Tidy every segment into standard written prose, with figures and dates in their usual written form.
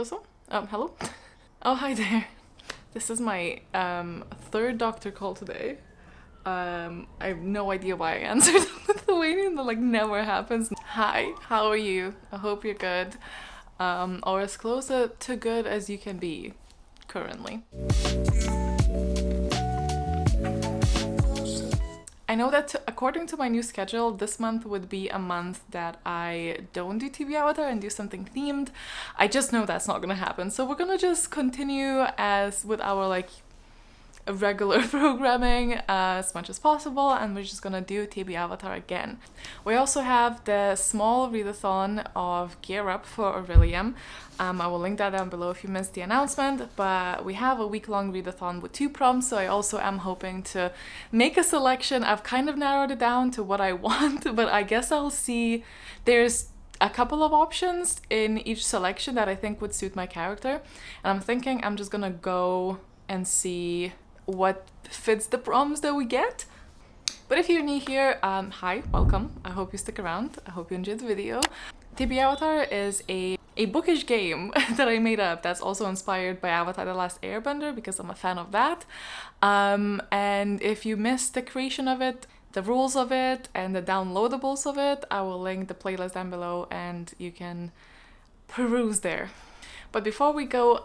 closer. Hello. Oh, hi there. This is my third doctor call today. I have no idea why I answered Lithuanian. That never happens. Hi, how are you? I hope you're good, or as close to good as you can be currently. I know that according to my new schedule, this month would be a month that I don't do TBRvatar and do something themed. I just know that's not gonna happen. So we're gonna just continue as with our regular programming as much as possible, and we're just gonna do TBRvatar again. We also have the small readathon of Gear Up for Orilium. I will link that down below if you missed the announcement, but we have a week-long readathon with 2 prompts, so I also am hoping to make a selection. I've kind of narrowed it down to what I want, but I guess I'll see. There's a couple of options in each selection that I think would suit my character, and I'm thinking I'm just gonna go and see what fits the prompts that we get. But if you're new here, hi, welcome. I hope you stick around. I hope you enjoyed the video. TBRvatar is a bookish game that I made up that's also inspired by Avatar: The Last Airbender because I'm a fan of that. And if you missed the creation of it, the rules of it, and the downloadables of it, I will link the playlist down below and you can peruse there. But before we go,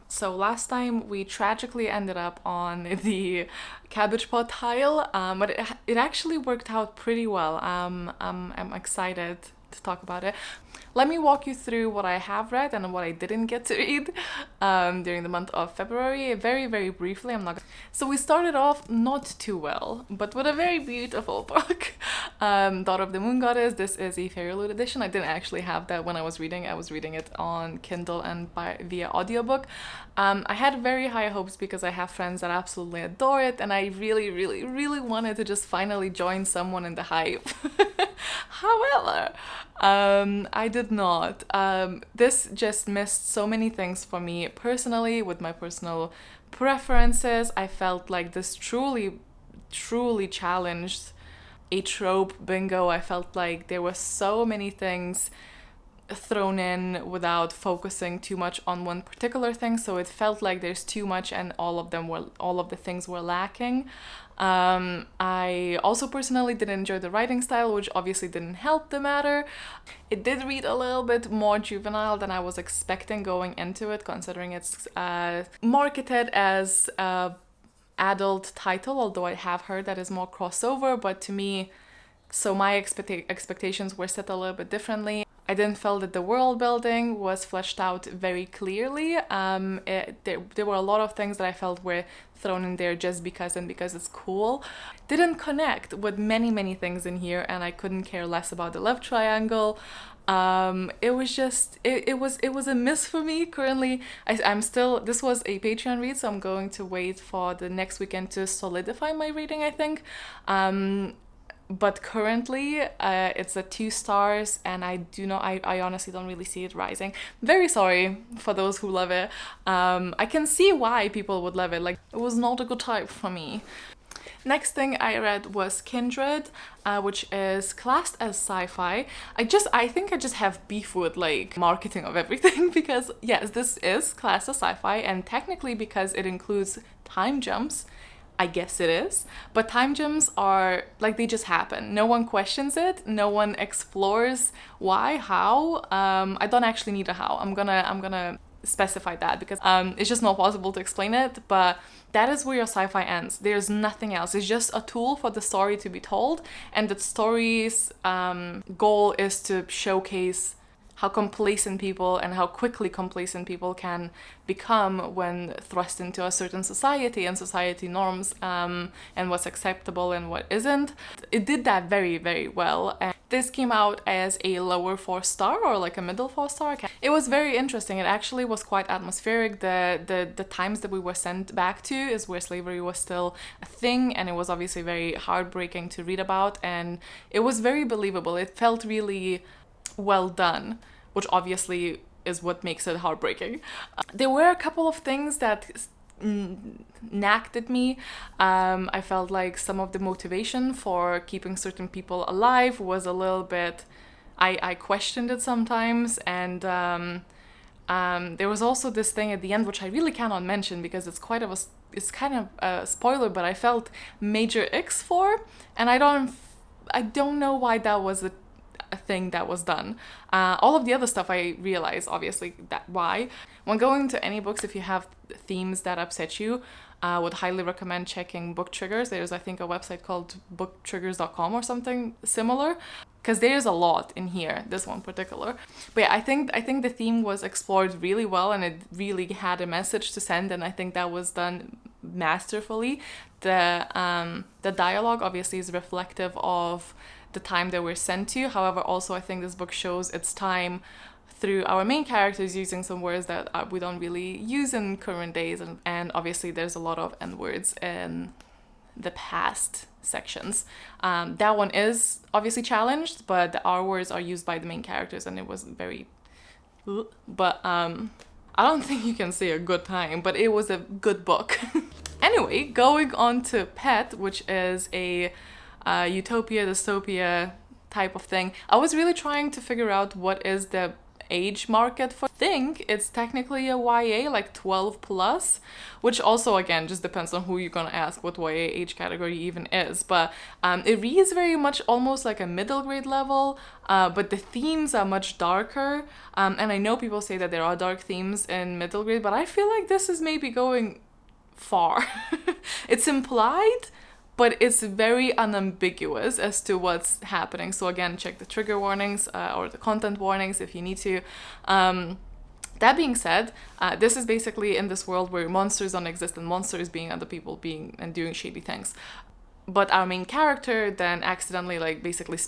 so last time we tragically ended up on the cabbage pot tile, but it actually worked out pretty well. I'm excited to talk about it. Let me walk you through what I have read and what I didn't get to read during the month of February, very, very briefly. So we started off not too well, but with a very beautiful book, Daughter of the Moon Goddess. This is a Fairy Loot edition. I didn't actually have that when I was reading. I was reading it on Kindle and via audiobook. I had very high hopes because I have friends that absolutely adore it, and I really, really, really wanted to just finally join someone in the hype. However, I did not. This just missed so many things for me personally with my personal preferences. I felt like this truly, truly challenged a trope bingo. I felt like there were so many things thrown in without focusing too much on one particular thing, so it felt like there's too much and all of the things were lacking. I also personally didn't enjoy the writing style, which obviously didn't help the matter. It did read a little bit more juvenile than I was expecting going into it, considering it's marketed as an adult title, although I have heard that is more crossover, but to me, so my expectations were set a little bit differently. I didn't feel that the world building was fleshed out very clearly. There were a lot of things that I felt were thrown in there just because it's cool. Didn't connect with many things in here, and I couldn't care less about the love triangle. It was just, it was a miss for me currently. I'm still, this was a Patreon read, so I'm going to wait for the next weekend to solidify my rating, I think. But currently, it's a 2 stars, and I honestly don't really see it rising. Very sorry for those who love it. I can see why people would love it. It was not a good type for me. Next thing I read was Kindred, which is classed as sci-fi. I think I just have beef with marketing of everything because yes, this is classed as sci-fi, and technically because it includes time jumps, I guess it is, but time jumps are they just happen. No one questions it. No one explores why, how. I don't actually need a how. I'm gonna specify that because it's just not possible to explain it. But that is where your sci-fi ends. There's nothing else. It's just a tool for the story to be told, and the story's goal is to showcase how complacent people and how quickly complacent people can become when thrust into a certain society and society norms and what's acceptable and what isn't. It did that very, very well. And this came out as a lower 4-star or a middle 4-star. It was very interesting. It actually was quite atmospheric. The times that we were sent back to is where slavery was still a thing, and it was obviously very heartbreaking to read about, and it was very believable. It felt really well done, which obviously is what makes it heartbreaking. There were a couple of things that nagged at me. I felt like some of the motivation for keeping certain people alive was a little bit, I questioned it sometimes, and There was also this thing at the end, which I really cannot mention because it's kind of a spoiler, but I felt major icks for, and I don't know why that was a thing that was done. All of the other stuff I realize, obviously, that why. When going to any books, if you have themes that upset you, I would highly recommend checking book triggers. There's, I think, a website called booktriggers.com or something similar, because there's a lot in here, this one particular. But yeah, I think the theme was explored really well, and it really had a message to send, and I think that was done masterfully. The dialogue obviously is reflective of the time that we're sent to. However, also I think this book shows its time through our main characters using some words that we don't really use in current days, and obviously there's a lot of N-words in the past sections. That one is obviously challenged, but the R words are used by the main characters, and it was very... But I don't think you can say a good time, but it was a good book. Anyway, going on to Pet, which is a utopia, dystopia type of thing. I was really trying to figure out what is the age market for. I think it's technically a YA, like 12 plus, which also again just depends on who you're gonna ask what YA age category even is. But it reads very much almost like a middle grade level, but the themes are much darker. And I know people say that there are dark themes in middle grade, but I feel like this is maybe going far. It's implied, but it's very unambiguous as to what's happening. So again, check the trigger warnings or the content warnings if you need to. That being said, this is basically in this world where monsters don't exist, and monsters being other people being and doing shady things. But our main character then accidentally basically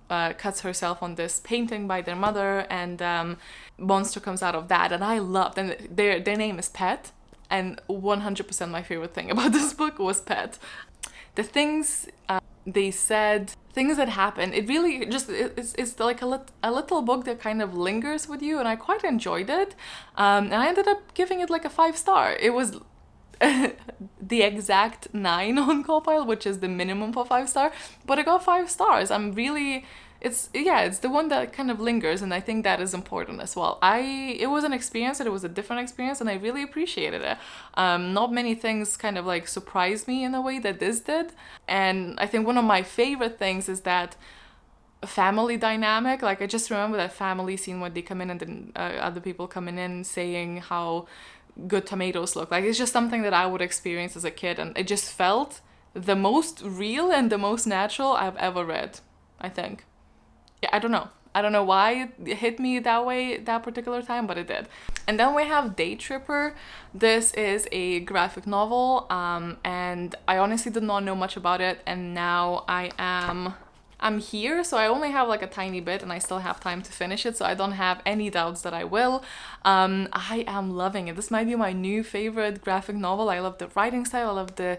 cuts herself on this painting by their mother, and monster comes out of that. And I loved, and their name is Pet, and 100% my favorite thing about this book was Pet. The things they said, things that happened, it really just, it's like a little book that kind of lingers with you, and I quite enjoyed it. And I ended up giving it like a 5-star. It was the exact 9 on Copile, which is the minimum for 5-star, but I got 5 stars. It's the one that kind of lingers, and I think that is important as well. It was an experience, and it was a different experience, and I really appreciated it. Not many things kind of surprised me in a way that this did, and I think one of my favorite things is that family dynamic. I just remember that family scene when they come in, and then other people coming in saying how good tomatoes look. It's just something that I would experience as a kid, and it just felt the most real and the most natural I've ever read, I think. Yeah, I don't know why it hit me that way that particular time, but it did. And then we have Day Tripper. This is a graphic novel, and I honestly did not know much about it, and now I'm here, so I only have a tiny bit, and I still have time to finish it, so I don't have any doubts that I will. I am loving it. This might be my new favorite graphic novel. I love the writing style, I love the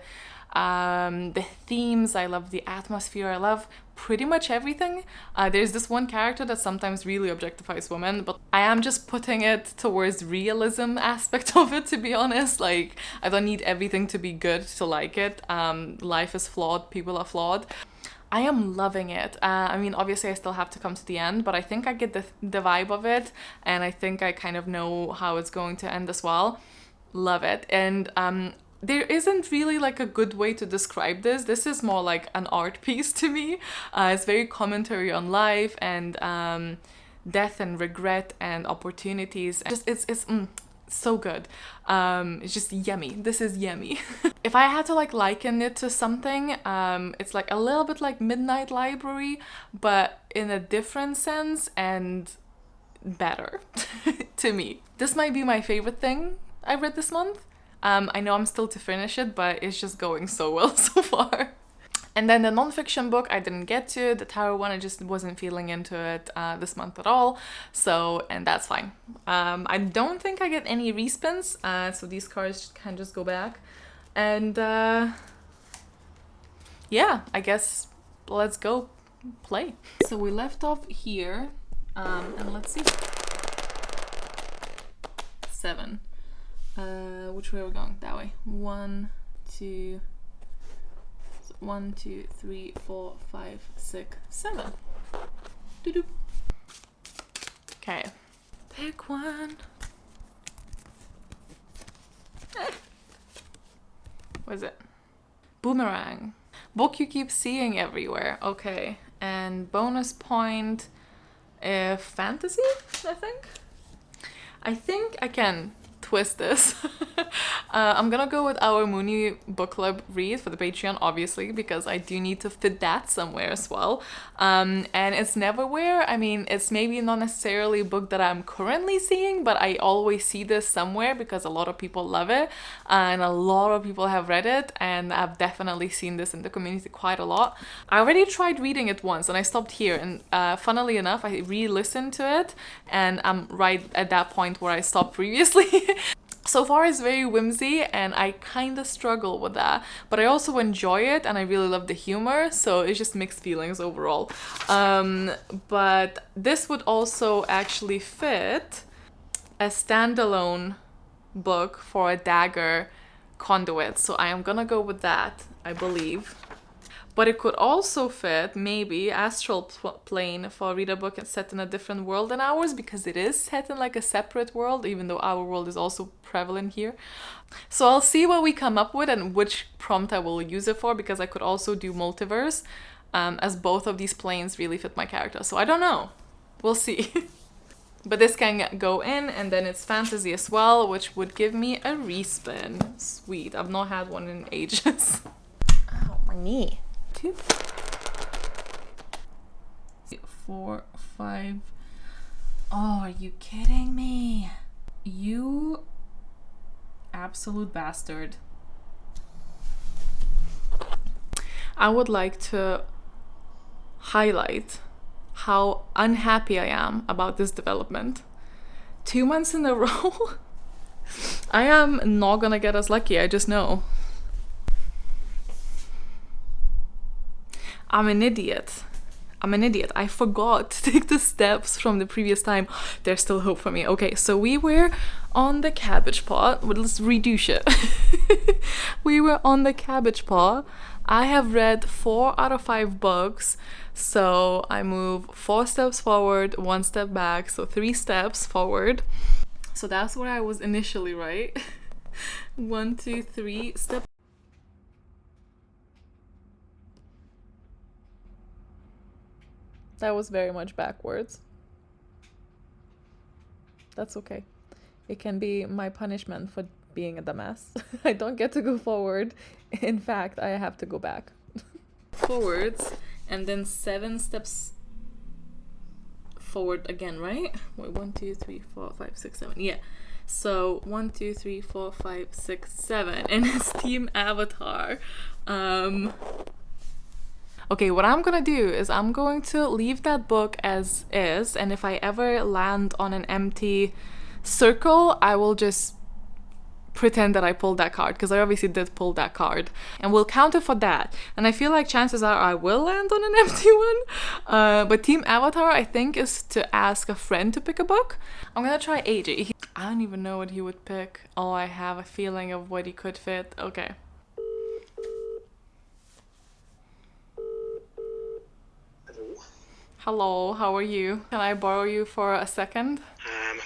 themes, I love the atmosphere, I love pretty much everything. There's this one character that sometimes really objectifies women, but I am just putting it towards realism aspect of it, to be honest. I don't need everything to be good to like it. Life is flawed, people are flawed. I am loving it. I mean, obviously I still have to come to the end, but I think I get the vibe of it, and I think I kind of know how it's going to end as well. Love it. And there isn't really a good way to describe this. This is more like an art piece to me. It's very commentary on life and death and regret and opportunities. It's so good. It's just yummy. This is yummy. If I had to liken it to something, it's a little bit like Midnight Library, but in a different sense and better to me. This might be my favorite thing I read this month. I know I'm still to finish it, but it's just going so well so far. And then the nonfiction book I didn't get to, the tarot one, I just wasn't feeling into it this month at all. So, and that's fine. I don't think I get any respins, so these cards can just go back. And yeah, I guess let's go play. So we left off here, and let's see. 7. Which way are we going? That way. 1, 2, 3, 4, 5, 6, 7. Doo-doo. Okay. Pick one. What is it? Boomerang. Book you keep seeing everywhere. Okay. And bonus point, fantasy, I think. I think I can twist this. I'm gonna go with our Mooney book club read for the Patreon, obviously, because I do need to fit that somewhere as well. And it's Neverwhere. I mean, it's maybe not necessarily a book that I'm currently seeing, but I always see this somewhere because a lot of people love it and a lot of people have read it, and I've definitely seen this in the community quite a lot. I already tried reading it once and I stopped here, and funnily enough, I re-listened to it and I'm right at that point where I stopped previously. So far it's very whimsy and I kind of struggle with that, but I also enjoy it and I really love the humor, so it's just mixed feelings overall. But this would also actually fit a standalone book for a dagger conduit, so I am gonna go with that, I believe. But it could also fit, maybe, Astral Plane for read a book and set in a different world than ours, because it is set in like a separate world, even though our world is also prevalent here. So I'll see what we come up with and which prompt I will use it for, because I could also do multiverse, as both of these planes really fit my character. So I don't know. We'll see. But this can go in, and then it's fantasy as well, which would give me a respin. Sweet. I've not had one in ages. Ow, my knee. 2, 4, 5. Oh, are you kidding me? You absolute bastard. I would like to highlight how unhappy I am about this development. 2 months in a row. I am not gonna get as lucky, I just know. I'm an idiot. I forgot to take the steps from the previous time. There's still hope for me. Okay, so we were on the cabbage pot. Well, let's redo shit. We were on the cabbage pot. I have read 4 out of 5 books. So I move 4 steps forward, 1 step back. So 3 steps forward. So that's where I was initially, right? 1, 2, 3 step. That was very much backwards. That's okay. It can be my punishment for being a dumbass. I don't get to go forward. In fact, I have to go back. Forwards, and then 7 steps forward again, right? Wait, 1, 2, 3, 4, 5, 6, 7. Yeah. So 1, 2, 3, 4, 5, 6, 7. And it's TBRvatar. Okay, what I'm gonna do is I'm going to leave that book as is, and if I ever land on an empty circle, I will just pretend that I pulled that card, because I obviously did pull that card, and we'll count it for that. And I feel like chances are I will land on an empty one. But TBRvatar, I think, is to ask a friend to pick a book. I'm gonna try AJ. I don't even know what he would pick. Oh, I have a feeling of what he could fit. Okay. Hello, how are you? Can I borrow you for a second?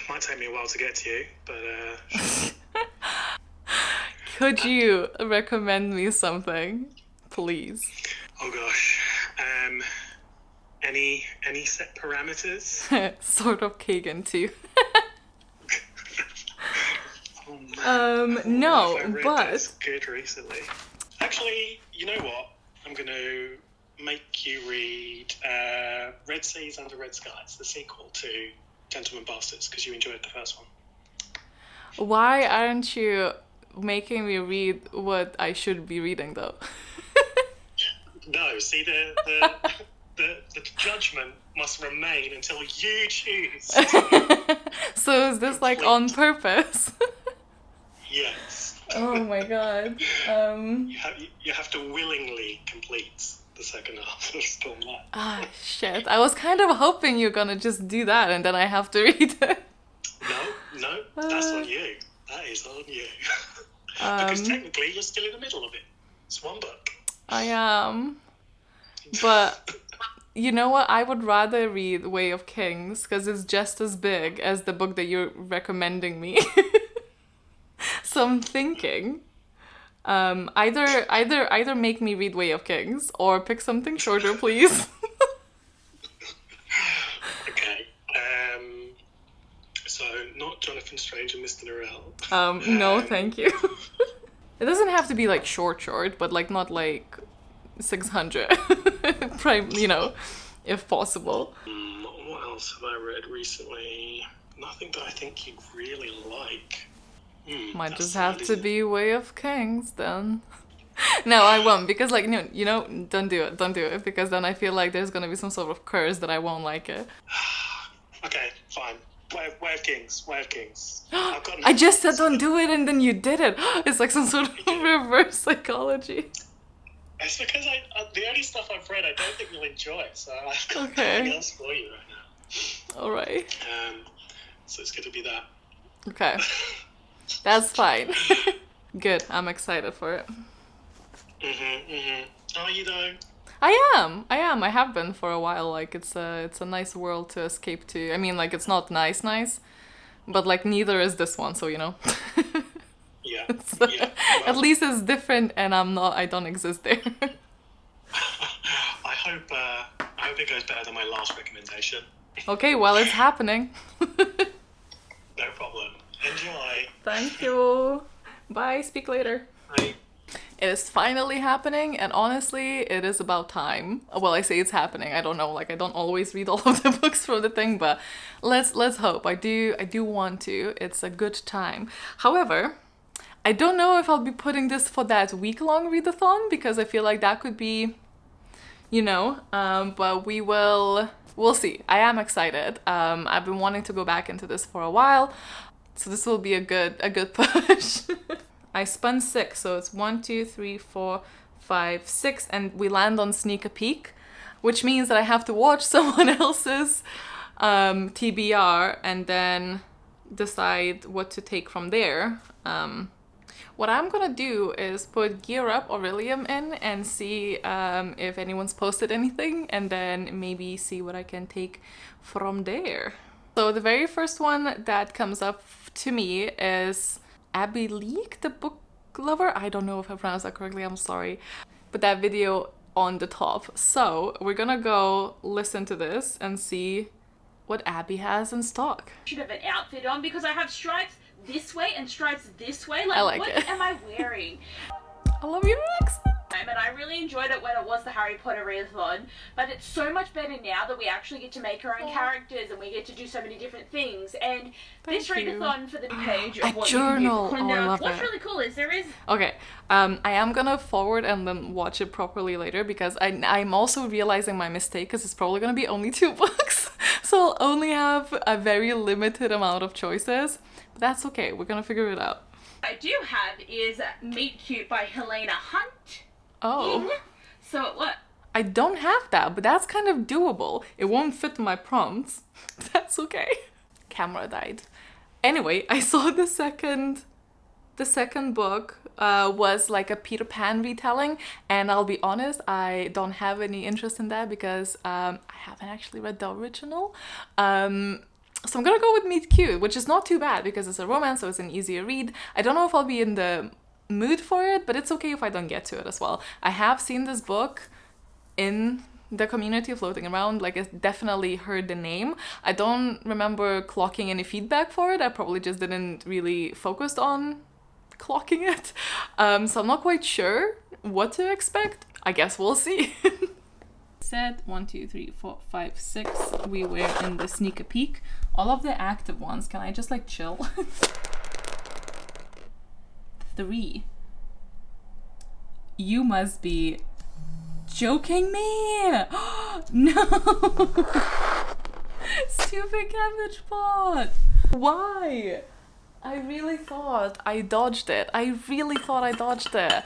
Might take me a while to get to you, but sure. Could you recommend me something, please? Oh gosh. Any set parameters? Sort of Kagan too. Oh, man. No, I've read but this good recently. Actually, you know what? I'm gonna make you read Red Seas Under Red Skies, the sequel to Gentlemen Bastards, because you enjoyed the first one. Why aren't you making me read what I should be reading, though? No, see, the judgment must remain until you choose. So is this like on purpose? Yes. Oh my god. You have to willingly complete the second half of Stormlight. Ah, shit. I was kind of hoping you're gonna just do that and then I have to read it. No, that's on you. That is on you. Because technically you're still in the middle of it. It's one book. I am. But you know what? I would rather read Way of Kings because it's just as big as the book that you're recommending me. So I'm thinking Either make me read Way of Kings or pick something shorter, please. Okay. So not Jonathan Strange and Mr. Norrell. No, thank you. It doesn't have to be like short, but like not like 600, prime, if possible. What else have I read recently? Nothing that I think you'd really like. Might just have to be Way of Kings then. No, I won't, because like, don't do it, because then I feel like there's gonna be some sort of curse that I won't like it. Okay, fine. Way of Kings. I just said don't do it and then you did it. It's like some sort of reverse psychology. It's because the only stuff I've read I don't think you'll enjoy, so I've got nothing else for you right now. Alright. So it's going to be that. Okay. That's fine. Good, I'm excited for it. Are you though? I am. I have been for a while. Like it's a nice world to escape to. I mean, like it's not nice, but like neither is this one. So Yeah. Well, at least it's different, and I don't exist there. I hope it goes better than my last recommendation. Okay, well it's happening. No problem. Enjoy. Thank you. Bye. Speak later. Bye. It is finally happening, and honestly, it is about time. Well, I say it's happening. I don't know, like I don't always read all of the books from the thing, but let's hope. I do want to. It's a good time. However, I don't know if I'll be putting this for that week-long readathon, because I feel like that could be, but we'll see. I am excited. I've been wanting to go back into this for a while, so this will be a good push. I spun 6, so it's 1, 2, 3, 4, 5, 6, and we land on Sneak a Peek, which means that I have to watch someone else's TBR and then decide what to take from there. What I'm gonna do is put Gear Up Orilium in and see if anyone's posted anything, and then maybe see what I can take from there. So the very first one that comes up to me is Abby Leek, the book lover. I don't know if I pronounced that correctly, I'm sorry. But that video on the top. So we're gonna go listen to this and see what Abby has in stock. Should have an outfit on because I have stripes this way and stripes this way. Like, I like what it. am I wearing? I love your accent. And I really enjoyed it when it was the Harry Potter readathon, but it's so much better now that we actually get to make our own characters and we get to do so many different things. And this readathon for the page of what journal. You can do. Oh, I love what's it. really cool is there is... Okay, I am gonna forward and then watch it properly later, because I'm also realizing my mistake, because it's probably gonna be only 2 books. So I'll only have a very limited amount of choices. But that's okay, we're gonna figure it out. I do have is Meet Cute by Helena Hunt. Oh. So what? I don't have that, but that's kind of doable. It won't fit my prompts. That's okay. Camera died. Anyway, I saw the second book was like a Peter Pan retelling, and I'll be honest, I don't have any interest in that because I haven't actually read the original. So I'm gonna go with Meet Cute, which is not too bad because it's a romance, so it's an easier read. I don't know if I'll be in the mood for it, but it's okay if I don't get to it as well. I have seen this book in the community floating around, like I definitely heard the name. I don't remember clocking any feedback for it. I probably just didn't really focus on clocking it. So I'm not quite sure what to expect. I guess we'll see. Said 1, 2, 3, 4, 5, 6. We were in the Sneak a Peek. All of the active ones. Can I just like chill? 3. You must be joking me! No! Stupid cabbage pot! Why? I really thought I dodged it. I really thought I dodged it.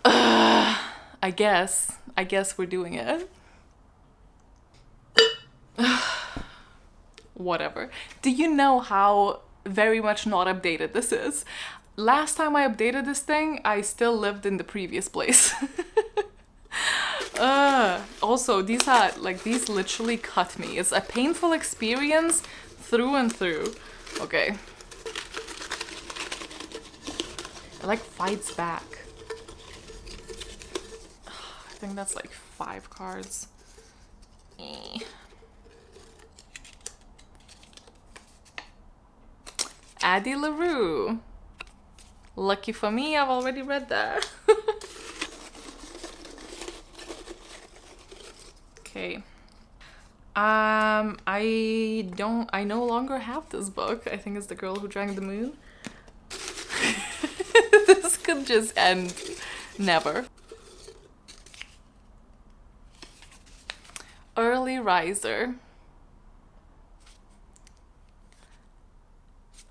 I guess we're doing it. Whatever. Do you know how very much not updated this is? Last time I updated this thing, I still lived in the previous place. Also, these literally cut me. It's a painful experience through and through. Okay. It like fights back. I think that's like 5 cards. Addie LaRue. Lucky for me, I've already read that. Okay. I no longer have this book. I think it's The Girl Who Drank the Moon. This could just end never. Early Riser.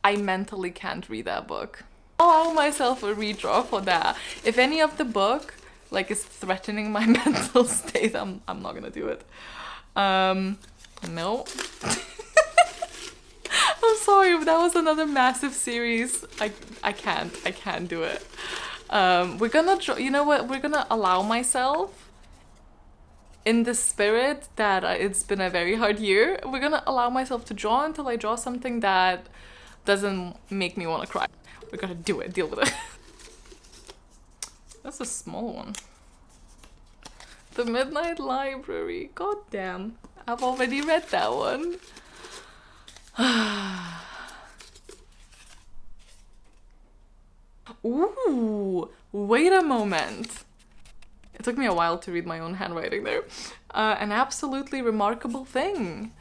I mentally can't read that book. I'll allow myself a redraw for that. If any of the book like is threatening my mental state, I'm not gonna do it. No. I'm sorry, but that was another massive series. I can't do it. We're gonna you know what? We're gonna allow myself, in the spirit that it's been a very hard year, we're gonna allow myself to draw until I draw something that doesn't make me want to cry. We're gonna do it, deal with it. That's a small one. The Midnight Library. God damn. I've already read that one. Ooh, wait a moment. It took me a while to read my own handwriting there. An absolutely remarkable thing.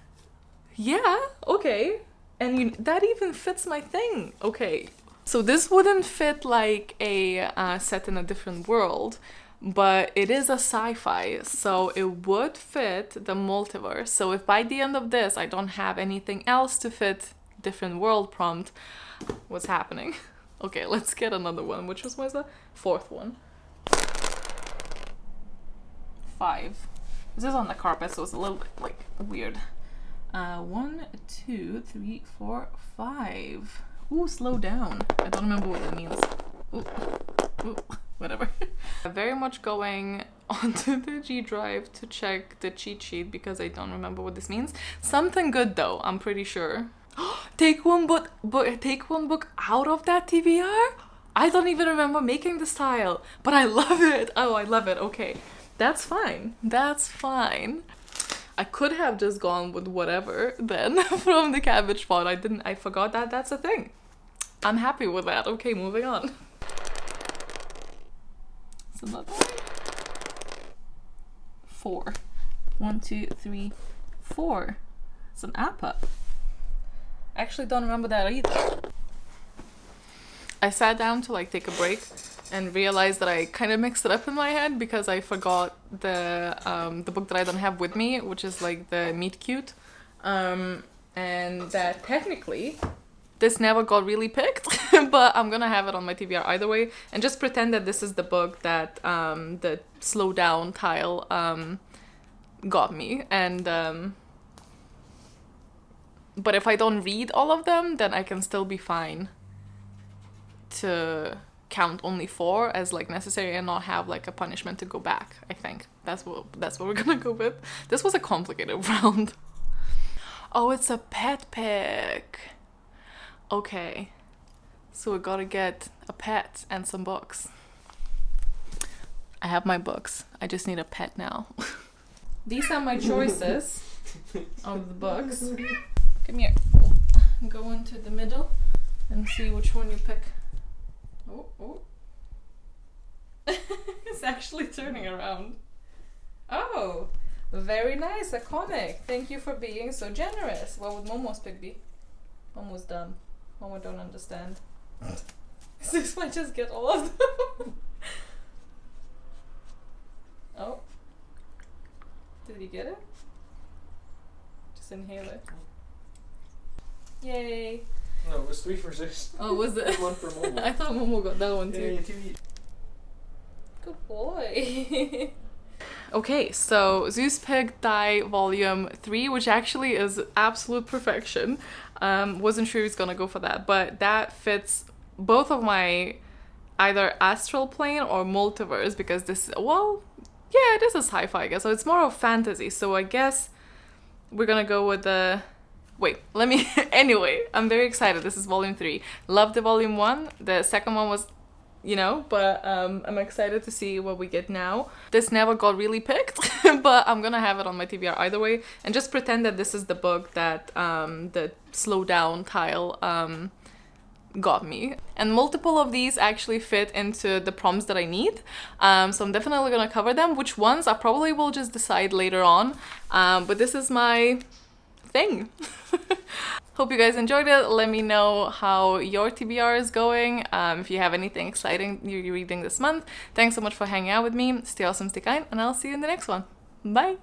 Yeah, okay. And that even fits my thing. Okay. So this wouldn't fit like a set in a different world, but it is a sci-fi, so it would fit the multiverse. So if by the end of this I don't have anything else to fit different world prompt, what's happening? Okay, let's get another one. Which was the 4th one? 5. This is on the carpet, so it's a little bit like weird. 1, 2, 3, 4, 5. Ooh, slow down. I don't remember what that means. Ooh, whatever. I'm very much going onto the G drive to check the cheat sheet because I don't remember what this means. Something good though, I'm pretty sure. Take one book out of that TBR? I don't even remember making this tile, but I love it. Oh, I love it. Okay, that's fine. That's fine. I could have just gone with whatever then from the cabbage pot. I forgot that that's a thing. I'm happy with that. Okay, moving on. It's another one. 4. 1, 2, 3, 4. It's an appa. I actually don't remember that either. I sat down to like take a break and realized that I kind of mixed it up in my head because I forgot the book that I don't have with me, which is like the Meet Cute, and that technically this never got really picked, but I'm gonna have it on my TBR either way, and just pretend that this is the book that the slow down tile got me, and but if I don't read all of them, then I can still be fine to count only 4 as like necessary and not have like a punishment to go back. I think that's what we're gonna go with. This was a complicated round. Oh, it's a pet pick. Okay, so we gotta get a pet and some books. I have my books, I just need a pet now. These are my choices of the books. Come here. Go into the middle and see which one you pick. Oh. It's actually turning around. Oh, very nice, a comic. Thank you for being so generous. What would Momo's pick be? Momo's dumb. Momo don't understand. This might just get all of them. Oh. Did he get it? Just inhale it. Yay. No, it was 3 for 6. Oh, was it? 1 for Momo. I thought Momo got that one too. Yeah, 2 each. Good boy. Okay, so Zeus Pig Die Volume 3, which actually is absolute perfection. Wasn't sure he was gonna go for that, but that fits both of my either astral plane or multiverse, because this, well, yeah, it is a sci-fi, I guess, so it's more of fantasy, so I guess we're gonna go with the... Wait, let me... Anyway, I'm very excited. This is Volume 3. Loved the Volume 1. The second one was you know, but I'm excited to see what we get now. This never got really picked, but I'm gonna have it on my TBR either way, and just pretend that this is the book that the slow down tile got me. And multiple of these actually fit into the prompts that I need, so I'm definitely gonna cover them. Which ones I probably will just decide later on, but this is my thing. Hope you guys enjoyed it. Let me know how your TBR is going, if you have anything exciting you're reading this month. Thanks so much for hanging out with me. Stay awesome, stay kind, and I'll see you in the next one. Bye!